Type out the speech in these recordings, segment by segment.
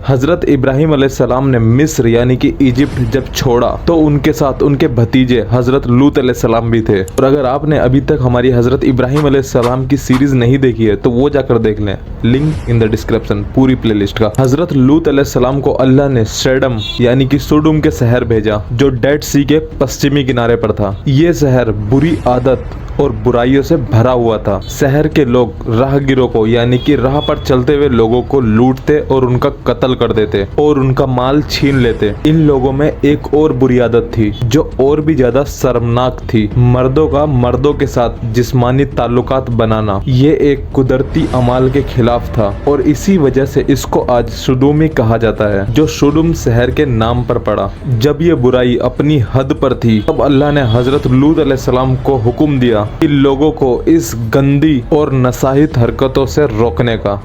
हजरत इब्राहिम अलैहिस्सलाम ने मिस्र यानी कि इजिप्ट जब छोड़ा तो उनके साथ उनके भतीजे हजरत लूत अलैहिस्सलाम भी थे। और अगर आपने अभी तक हमारी हजरत इब्राहिम अलैहिस्सलाम की सीरीज नहीं देखी है तो वो जाकर देख लें, लिंक इन द डिस्क्रिप्शन पूरी प्लेलिस्ट का। हजरत लूत अलैहिस्सलाम को अल्लाह ने सैडम यानी कि सुडुम के शहर भेजा जो डेड सी के पश्चिमी किनारे पर था। ये शहर बुरी आदत और बुराइयों से भरा हुआ था। शहर के लोग राहगीरों को यानी कि राह पर चलते हुए लोगों को लूटते और उनका कत्ल कर देते और उनका माल छीन लेते। इन लोगों में एक और बुरी आदत थी जो और भी ज्यादा शर्मनाक थी, मर्दों का मर्दों के साथ जिस्मानी ताल्लुकात बनाना। ये एक कुदरती अमाल के खिलाफ था और इसी वजह से इसको आज सुडुमी कहा जाता है, जो सुडुम शहर के नाम पर पड़ा। जब ये बुराई अपनी हद पर थी तब अल्लाह ने हजरत लूत अलैहिस्सलाम को हुक्म दिया कि लोगों को इस गंदी और नसाहित हरकतों से रोकने का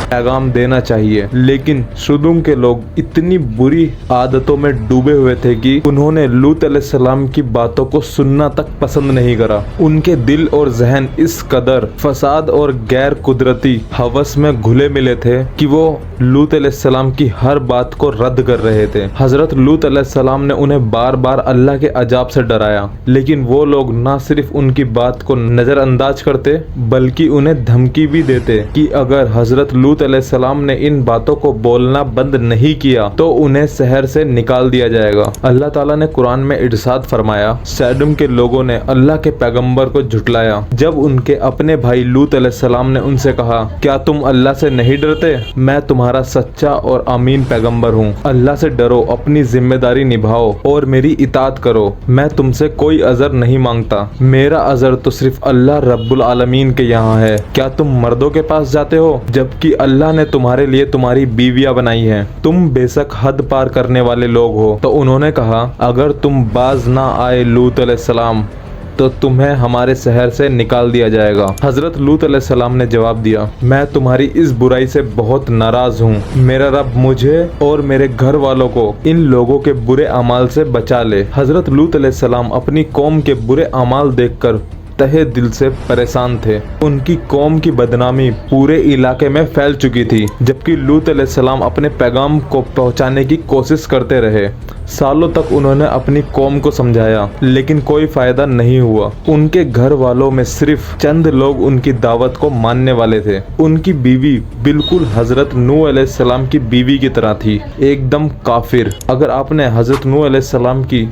पैगाम देना चाहिए। लेकिन सुडुम के लोग इतनी बुरी आदतों में डूबे हुए थे कि उन्होंने लूत अलैहिस्सलाम की बातों को सुनना तक पसंद नहीं करा। उनके दिल और जहन इस कदर फसाद और गैर कुदरती हवस में घुले मिले थे कि वो लूत अलैहिस्सलाम की हर बात को रद्द कर रहे थे। हजरत लूत अलैहिस्सलाम ने उन्हें बार बार अल्लाह के अजाब से डराया, लेकिन वो लोग न सिर्फ उनकी बात को नजरअंदाज करते बल्कि उन्हें धमकी भी देते कि अगर हजरत लूत अलैहिस्सलाम ने इन बातों को बोलना बंद नहीं किया तो उन्हें शहर से निकाल दिया जाएगा। अल्लाह ताला ने कुरान में इरशाद फरमाया, सैडम के लोगों ने अल्लाह के पैगंबर को झुटलाया जब उनके अपने भाई लूत अलैहिस्सलाम ने उनसे कहा, क्या तुम अल्लाह से नहीं डरते? मैं तुम्हारा सच्चा और अमीन पैगंबर हूँ। अल्लाह से डरो, अपनी जिम्मेदारी निभाओ और मेरी इताअत करो। मैं तुमसे कोई अजर नहीं मांगता, मेरा अजर तो सिर्फ अल्लाह रब्बुल आलमीन के यहाँ है। क्या तुम मर्दों के पास जाते हो जबकि अल्लाह ने तुम्हारे लिए तुम्हारी बीवियां बनाई हैं? तुम बेशक हद पार करने वाले लोग हो। तो उन्होंने कहा, अगर तुम बाज ना आए लूत अलैहिस्सलाम तो तुम्हें हमारे शहर से निकाल दिया जाएगा। हजरत लूत अलैहिस्सलाम ने जवाब दिया, मैं तुम्हारी इस बुराई से बहुत नाराज हूँ। मेरा रब मुझे और मेरे घर वालों को इन लोगों के बुरे अमाल से बचा ले। हजरत लूत अलैहिस्सलाम अपनी कौम के बुरे अमाल देखकर तहे दिल से परेशान थे। उनकी कौम की बदनामी पूरे इलाके में फैल चुकी थी, जबकि लूत अलैहिस्सलाम अपने पैगाम को पहुंचाने की कोशिश करते रहे। सालों तक उन्होंने अपनी कौम को समझाया लेकिन कोई फायदा नहीं हुआ। उनके घर वालों में सिर्फ चंद लोग उनकी दावत को मानने वाले थे। उनकी बीवी बिल्कुल हजरत नूह अलैहिस्सलाम की बीवी की तरह थी, एकदम काफिर। अगर आपने हजरत नूह अलैहिस्सलाम की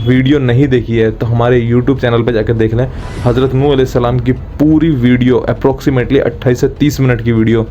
वीडियो नहीं देखी है तो हमारे YouTube चैनल पर जाकर देख लें। हजरत नूह अलैहिस्सलाम की पूरी वीडियो अप्रोक्सीमेटली 28 से 30 मिनट की वीडियो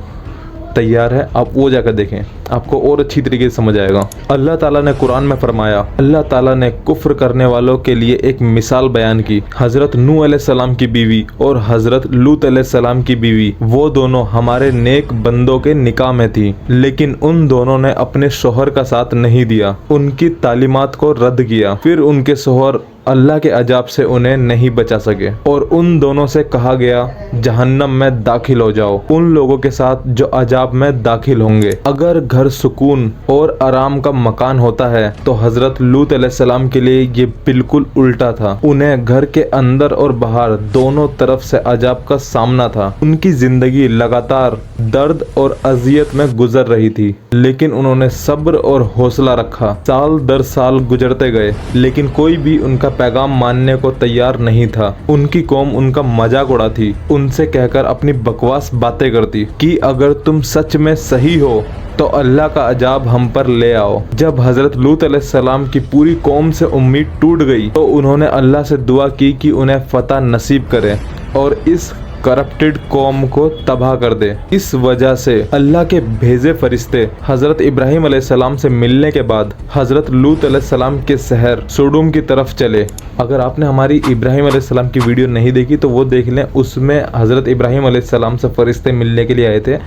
तैयार है, आप वो जाकर देखें, आपको और अच्छी तरीके से समझ आएगा। अल्लाह ताला ने कुरान में फरमाया, अल्लाह ताला ने कुफ्र करने वालों के लिए एक मिसाल बयान की। हजरत नूह अलैहिस्सलाम की बीवी और हजरत लूत अलैहिस्सलाम की बीवी, वो दोनों हमारे नेक बंदों के निकाह में थी, लेकिन उन दोनों ने अपने शोहर का साथ नहीं दिया, उनकी तालीमात को रद्द किया। फिर उनके शोहर अल्लाह के अजाब से उन्हें नहीं बचा सके और उन दोनों से कहा गया, जहन्नम में दाखिल हो जाओ उन लोगों के साथ जो अजाब में दाखिल होंगे। अगर घर सुकून और आराम का मकान होता है तो हजरत लूत अलैहिस्सलाम के लिए ये बिल्कुल उल्टा था। उन्हें घर के अंदर और बाहर दोनों तरफ से अजाब का सामना था। उनकी जिंदगी लगातार दर्द और अजियत में गुजर रही थी, लेकिन उन्होंने सब्र और हौसला रखा। साल दर साल गुजरते गए लेकिन कोई भी उनका पैगाम मानने को तैयार नहीं था। उनकी कौम उनका मजाक उड़ाती, उनसे कहकर अपनी बकवास बातें करती कि अगर तुम सच में सही हो तो अल्लाह का अजाब हम पर ले आओ। जब हजरत लूत अलैहिस्सलाम की पूरी कौम से उम्मीद टूट गई तो उन्होंने अल्लाह से दुआ की कि उन्हें फतह नसीब करे और इस करप्टेड कौम को तबाह कर दे। इस वजह से अल्लाह के भेजे फरिश्ते हजरत इब्राहिम अलैहिस्सलाम से मिलने के बाद हजरत लूत अलैहिस्सलाम के शहर सुडुम की तरफ चले। अगर आपने हमारी इब्राहिम अलैहिस्सलाम की वीडियो नहीं देखी तो वो देख लें, उसमें हजरत इब्राहिम अलैहिस्सलाम से फरिश्ते मिलने के लिए आए थे।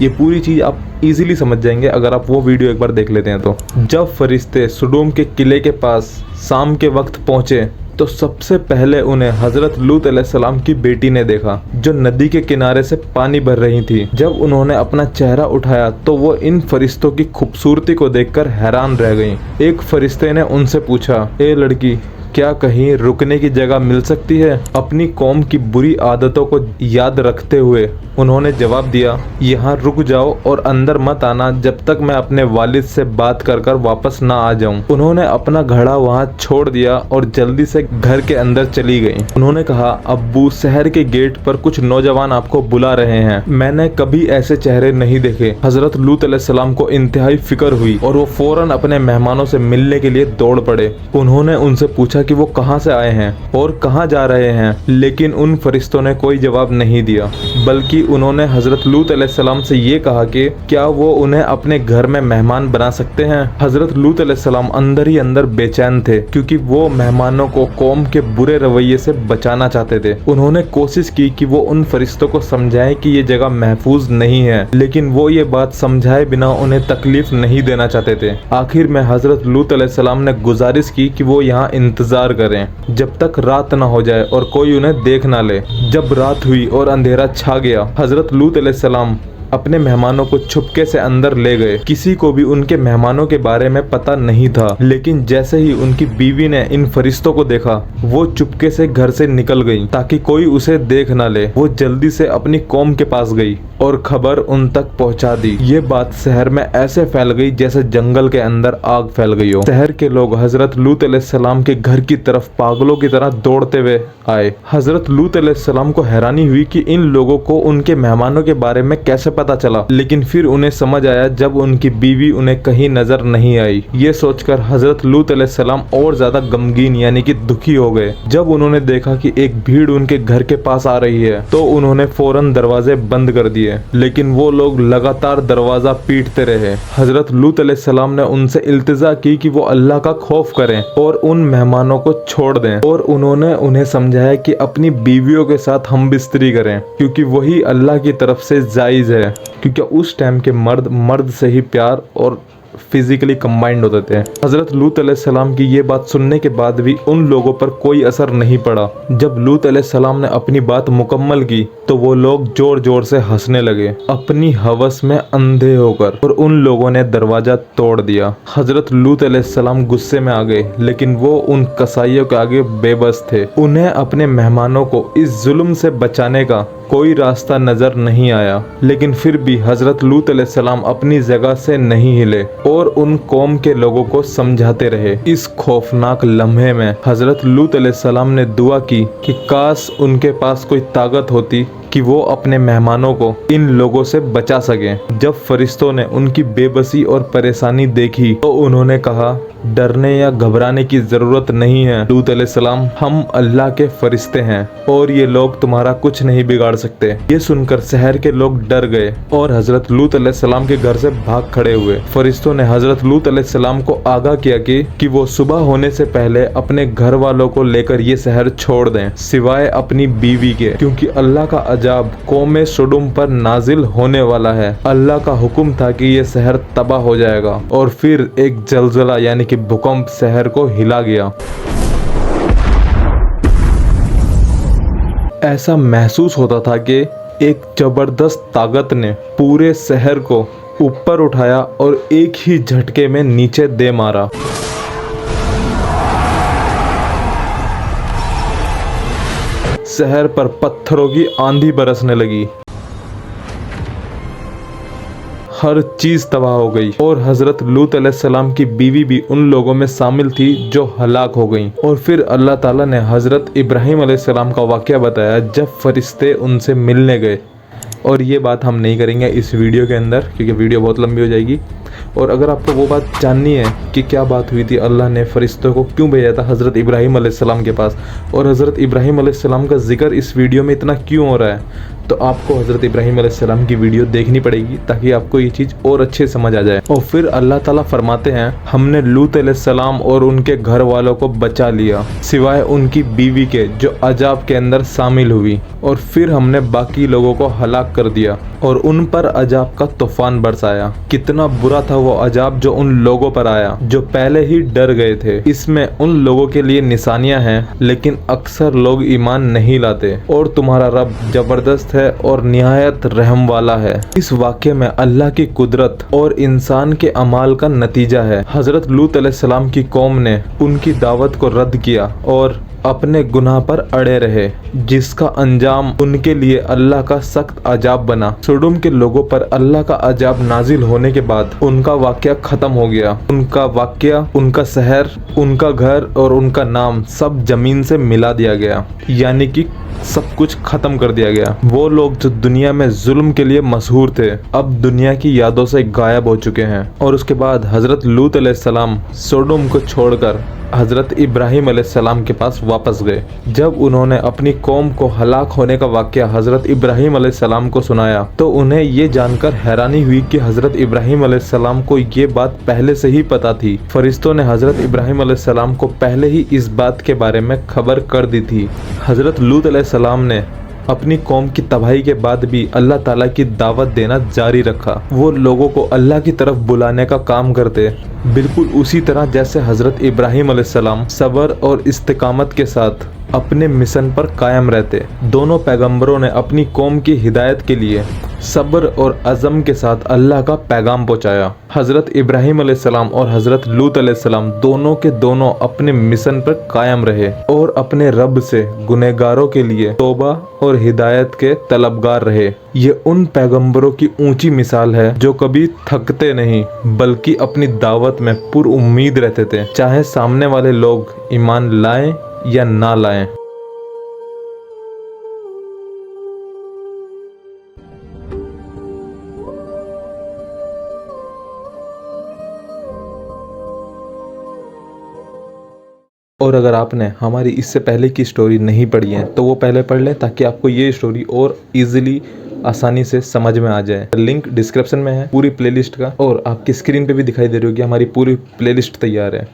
ये पूरी चीज़ आप इजीली समझ जाएंगे अगर आप वो वीडियो एक बार देख लेते हैं तो। जब फरिश्ते सुडुम के किले के पास शाम के वक्त पहुंचे तो सबसे पहले उन्हें हजरत लूत अलैहिस्सलाम की बेटी ने देखा जो नदी के किनारे से पानी भर रही थी। जब उन्होंने अपना चेहरा उठाया तो वो इन फरिश्तों की खूबसूरती को देखकर हैरान रह गईं। एक फरिश्ते ने उनसे पूछा, ए लड़की, क्या कहीं रुकने की जगह मिल सकती है? अपनी कौम की बुरी आदतों को याद रखते हुए उन्होंने जवाब दिया, यहाँ रुक जाओ और अंदर मत आना जब तक मैं अपने वालिद से बात कर कर वापस ना आ जाऊं। उन्होंने अपना घड़ा वहाँ छोड़ दिया और जल्दी से घर के अंदर चली गई। उन्होंने कहा, अब्बू, शहर के गेट पर कुछ नौजवान आपको बुला रहे हैं। मैंने कभी ऐसे चेहरे नहीं देखे। हजरत लूत अलैहिस्सलाम को इंतहाई फिक्र हुई और वो फौरन अपने मेहमानों से मिलने के लिए दौड़ पड़े। उन्होंने उनसे पूछा कि वो कहाँ से आए हैं और कहाँ जा रहे हैं, लेकिन उन फरिश्तों ने कोई जवाब नहीं दिया, बल्कि उन्होंने हजरत लूत अलैहिस्सलाम से ये कहा कि क्या वो उन्हें अपने घर में मेहमान बना सकते हैं। हजरत लूत अलैहिस्सलाम अंदर ही अंदर बेचैन थे, क्योंकि वो मेहमानों को कौम के बुरे रवैये से बचाना चाहते थे। उन्होंने कोशिश की कि वो उन फरिश्तों को समझाएं कि ये जगह महफूज नहीं है, लेकिन वो ये बात समझाए बिना उन्हें तकलीफ नहीं देना चाहते थे। आखिर में हजरत लूत अलैहिस्सलाम ने गुजारिश की कि वो यहाँ इंतजार करें जब तक रात ना हो जाए और कोई उन्हें देख ना ले। जब रात हुई और अंधेरा छा गया, हजरत लूत अलैहिस्सलाम अपने मेहमानों को छुपके से अंदर ले गए। किसी को भी उनके मेहमानों के बारे में पता नहीं था, लेकिन जैसे ही उनकी बीवी ने इन फरिश्तों को देखा, वो चुपके से घर से निकल गई ताकि कोई उसे देख ना ले। वो जल्दी से अपनी कौम के पास गई और खबर उन तक पहुंचा दी। ये बात शहर में ऐसे फैल गई जैसे जंगल के अंदर आग फैल गई हो। शहर के लोग हजरत लूत अलैहिस्सलाम के घर की तरफ पागलों की तरह दौड़ते हुए आए। हजरत लूत अलैहिस्सलाम को हैरानी हुई कि इन लोगों को उनके मेहमानों के बारे में कैसे पता चला, लेकिन फिर उन्हें समझ आया जब उनकी बीवी उन्हें कहीं नजर नहीं आई। ये सोचकर हजरत लूत अलैहिस्सलाम और ज्यादा गमगीन यानी कि दुखी हो गए। जब उन्होंने देखा कि एक भीड़ उनके घर के पास आ रही है, तो उन्होंने फौरन दरवाजे बंद कर दिए, लेकिन वो लोग लगातार दरवाजा पीटते रहे। हजरत लूत अलैहिस्सलाम ने उनसे इल्तिजा की कि वो अल्लाह का खौफ करें और उन मेहमानों को छोड़ दें, और उन्होंने उन्हें समझाया कि अपनी बीवियों के साथ हम बिस्तरी करें, क्योंकि वही अल्लाह की तरफ से जायज है, क्योंकि उस टाइम के मर्द से ही प्यार और फिजिकली कंबाइंड होते थे। हजरत लूत अलैहिस्सलाम की ये बात सुनने के बाद भी उन लोगों पर कोई असर नहीं पड़ा। जब लूत अलैहिस्सलाम ने अपनी बात मुकम्मल की, तो वो लोग जोर जोर से हंसने लगे, अपनी हवस में अंधे होकर, और उन लोगों ने दरवाजा तोड़ दिया। हजरत लूत अलैहिस्सलाम गुस्से में आ गए, लेकिन वो उन कसाईयों के आगे बेबस थे। उन्हें अपने मेहमानों को इस जुल्म से बचाने का कोई रास्ता नजर नहीं आया, लेकिन फिर भी हजरत लूत अलैहिस्सलाम अपनी जगह से नहीं हिले और उन कौम के लोगों को समझाते रहे। इस खौफनाक लम्हे में हजरत लूत अलैहिस्सलाम ने दुआ की कि काश उनके पास कोई ताकत होती कि वो अपने मेहमानों को इन लोगों से बचा सकें। जब फरिश्तों ने उनकी बेबसी और परेशानी देखी, तो उन्होंने कहा, डरने या घबराने की जरूरत नहीं है लूत अलैहिस्सलाम, हम अल्लाह के फरिश्ते हैं और ये लोग तुम्हारा कुछ नहीं बिगाड़ सकते। ये सुनकर शहर के लोग डर गए और हजरत लूत अलैहिस्सलाम के घर से भाग खड़े हुए। फरिश्तों ने हजरत लूत अलैहिस्सलाम को आगाह किया कि वो सुबह होने से पहले अपने घर वालों को लेकर ये शहर छोड़ दें, सिवाय अपनी बीवी के, क्योंकि अल्लाह का अजाब कौम सदोम पर नाजिल होने वाला है। अल्लाह का हुक्म था कि ये शहर तबाह हो जाएगा, और फिर एक जलजला यानी कि भूकंप शहर को हिला गया। ऐसा महसूस होता था कि एक जबरदस्त ताकत ने पूरे शहर को ऊपर उठाया और एक ही झटके में नीचे दे मारा। शहर पर पत्थरों की आंधी बरसने लगी, हर चीज तबाह हो गई, और हजरत लूत अलैहिस्सलाम की बीवी भी उन लोगों में शामिल थी जो हलाक हो गईं। और फिर अल्लाह ताला ने हजरत इब्राहिम अलैहिस्सलाम का वाक़या बताया जब फरिश्ते उनसे मिलने गए। और ये बात हम नहीं करेंगे इस वीडियो के अंदर, क्योंकि वीडियो बहुत लंबी हो जाएगी। और अगर आपको वो बात जाननी है कि क्या बात हुई थी, अल्लाह ने फरिश्तों को क्यों भेजा था हज़रत इब्राहिम अलैहिस्सलाम के पास, और हज़रत इब्राहिम अलैहिस्सलाम का जिक्र इस वीडियो में इतना क्यों हो रहा है, तो आपको हज़रत इब्राहिम अलैहिस्सलाम की वीडियो देखनी पड़ेगी ताकि आपको ये चीज़ और अच्छे समझ आ जाए। और फिर अल्लाह ताला फरमाते हैं, हमने लूत अलैहिस्सलाम और उनके घर वालों को बचा लिया सिवाय उनकी बीवी के जो अजाब के अंदर शामिल हुई, और फिर हमने बाकी लोगों को हलाक कर दिया और उन पर अजाब का तूफान बरसाया। कितना बुरा था वो अजाब जो उन लोगों पर आया जो पहले ही डर गए थे। इसमें उन लोगों के लिए निशानियां हैं, लेकिन अक्सर लोग ईमान नहीं लाते। और तुम्हारा रब जबरदस्त है और निहायत रहम वाला है। इस वाक्य में अल्लाह की कुदरत और इंसान के अमाल का नतीजा है। हजरत लूत अलैहिस्सलाम की कौम ने उनकी दावत को रद्द किया और अपने गुनाह पर अड़े रहे, जिसका अंजाम उनके लिए अल्लाह का सख्त अजाब बना। सदोम के लोगों पर अल्लाह का अजाब नाजिल होने के बाद उनका वाक़या खत्म हो गया। उनका वाक़या, उनका शहर, उनका घर और उनका नाम सब जमीन से मिला दिया गया, यानी कि सब कुछ खत्म कर दिया गया। वो लोग जो दुनिया में जुल्म के लिए मशहूर थे, अब दुनिया की यादों से गायब हो चुके हैं। और उसके बाद हजरत लूत अलैहिस्सलाम सदोम को छोड़कर हजरत इब्राहिम अलैहिस्सलाम के पास वापस गए। जब उन्होंने अपनी कौम को हलाक होने का वाक़या हजरत इब्राहिम अलैहिस्सलाम को सुनाया, तो उन्हें ये जानकर हैरानी हुई कि हजरत इब्राहिम अलैहिस्सलाम को ये बात पहले से ही पता थी। फरिश्तों ने हजरत इब्राहिम अलैहिस्सलाम को पहले ही इस बात के बारे में खबर कर दी थी। हजरत लूत अलैहिस्सलाम ने अपनी कौम की तबाही के बाद भी अल्लाह ताला की दावत देना जारी रखा। वो लोगों को अल्लाह की तरफ बुलाने का काम करते, बिल्कुल उसी तरह जैसे हजरत इब्राहिम अलैहिस्सलाम सब्र और इस्तिकामत के साथ अपने मिशन पर कायम रहते। दोनों पैगंबरों ने अपनी कौम की हिदायत के लिए सब्र और अज़म के साथ अल्लाह का पैगाम पहुंचाया। हजरत इब्राहिम अलैहिस्सलाम और हजरत लूत अलैहिस्सलाम दोनों के दोनों अपने मिशन पर कायम रहे और अपने रब से गुनहगारों के लिए तौबा और हिदायत के तलबगार रहे। ये उन पैगंबरों की ऊंची मिसाल है जो कभी थकते नहीं, बल्कि अपनी दावत में पुरउम्मीद रहते थे, चाहे सामने वाले लोग ईमान लाएं या ना लाएं। और अगर आपने हमारी इससे पहले की स्टोरी नहीं पढ़ी है तो वो पहले पढ़ लें, ताकि आपको ये स्टोरी और इजीली आसानी से समझ में आ जाए। लिंक डिस्क्रिप्शन में है पूरी प्लेलिस्ट का, और आपकी स्क्रीन पे भी दिखाई दे रही होगी, हमारी पूरी प्लेलिस्ट तैयार है।